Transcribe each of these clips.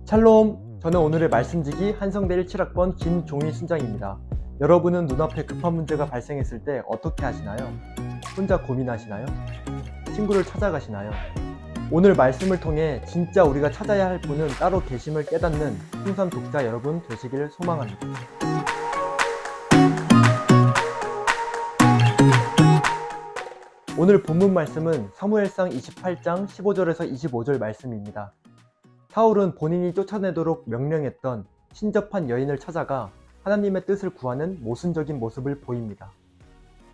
샬롬! 저는 오늘의 말씀지기 한성대 17학번 김종희 순장입니다. 여러분은 눈앞에 급한 문제가 발생했을 때 어떻게 하시나요? 혼자 고민하시나요? 친구를 찾아가시나요? 오늘 말씀을 통해 진짜 우리가 찾아야 할 분은 따로 계심을 깨닫는 풍선 독자 여러분 되시길 소망합니다. 오늘 본문 말씀은 사무엘상 28장 15절에서 25절 말씀입니다. 사울은 본인이 쫓아내도록 명령했던 신접한 여인을 찾아가 하나님의 뜻을 구하는 모순적인 모습을 보입니다.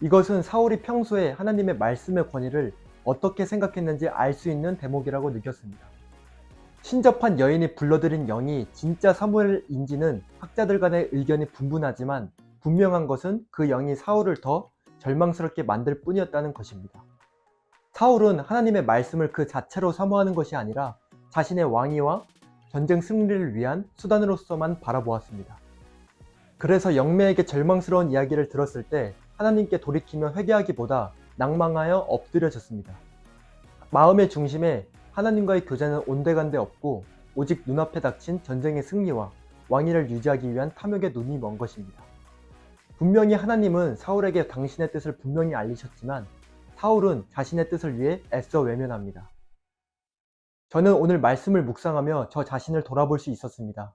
이것은 사울이 평소에 하나님의 말씀의 권위를 어떻게 생각했는지 알 수 있는 대목이라고 느꼈습니다. 신접한 여인이 불러들인 영이 진짜 사무엘인지는 학자들 간의 의견이 분분하지만 분명한 것은 그 영이 사울을 더 절망스럽게 만들 뿐이었다는 것입니다. 사울은 하나님의 말씀을 그 자체로 사모하는 것이 아니라 자신의 왕위와 전쟁 승리를 위한 수단으로서만 바라보았습니다. 그래서 영매에게 절망스러운 이야기를 들었을 때 하나님께 돌이키며 회개하기보다 낭망하여 엎드려졌습니다. 마음의 중심에 하나님과의 교제는 온데간데 없고 오직 눈앞에 닥친 전쟁의 승리와 왕위를 유지하기 위한 탐욕에 눈이 먼 것입니다. 분명히 하나님은 사울에게 당신의 뜻을 분명히 알리셨지만 사울은 자신의 뜻을 위해 애써 외면합니다. 저는 오늘 말씀을 묵상하며 저 자신을 돌아볼 수 있었습니다.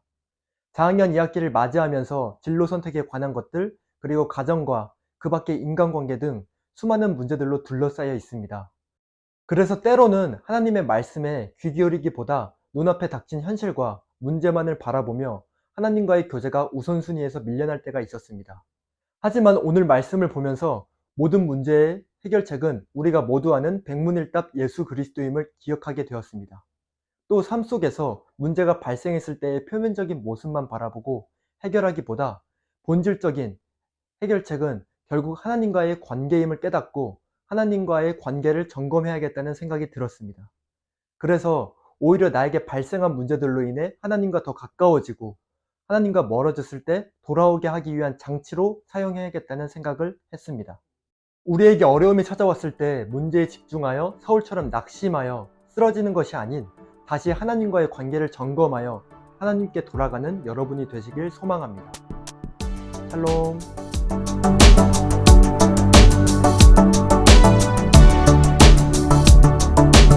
4학년 2학기를 맞이하면서 진로 선택에 관한 것들, 그리고 가정과 그 밖의 인간관계 등 수많은 문제들로 둘러싸여 있습니다. 그래서 때로는 하나님의 말씀에 귀 기울이기보다 눈앞에 닥친 현실과 문제만을 바라보며 하나님과의 교제가 우선순위에서 밀려날 때가 있었습니다. 하지만 오늘 말씀을 보면서 모든 문제의 해결책은 우리가 모두 아는 백문일답 예수 그리스도임을 기억하게 되었습니다. 또 삶 속에서 문제가 발생했을 때의 표면적인 모습만 바라보고 해결하기보다 본질적인 해결책은 결국 하나님과의 관계임을 깨닫고 하나님과의 관계를 점검해야겠다는 생각이 들었습니다. 그래서 오히려 나에게 발생한 문제들로 인해 하나님과 더 가까워지고 하나님과 멀어졌을 때 돌아오게 하기 위한 장치로 사용해야겠다는 생각을 했습니다. 우리에게 어려움이 찾아왔을 때 문제에 집중하여 사울처럼 낙심하여 쓰러지는 것이 아닌 다시 하나님과의 관계를 점검하여 하나님께 돌아가는 여러분이 되시길 소망합니다. 샬롬.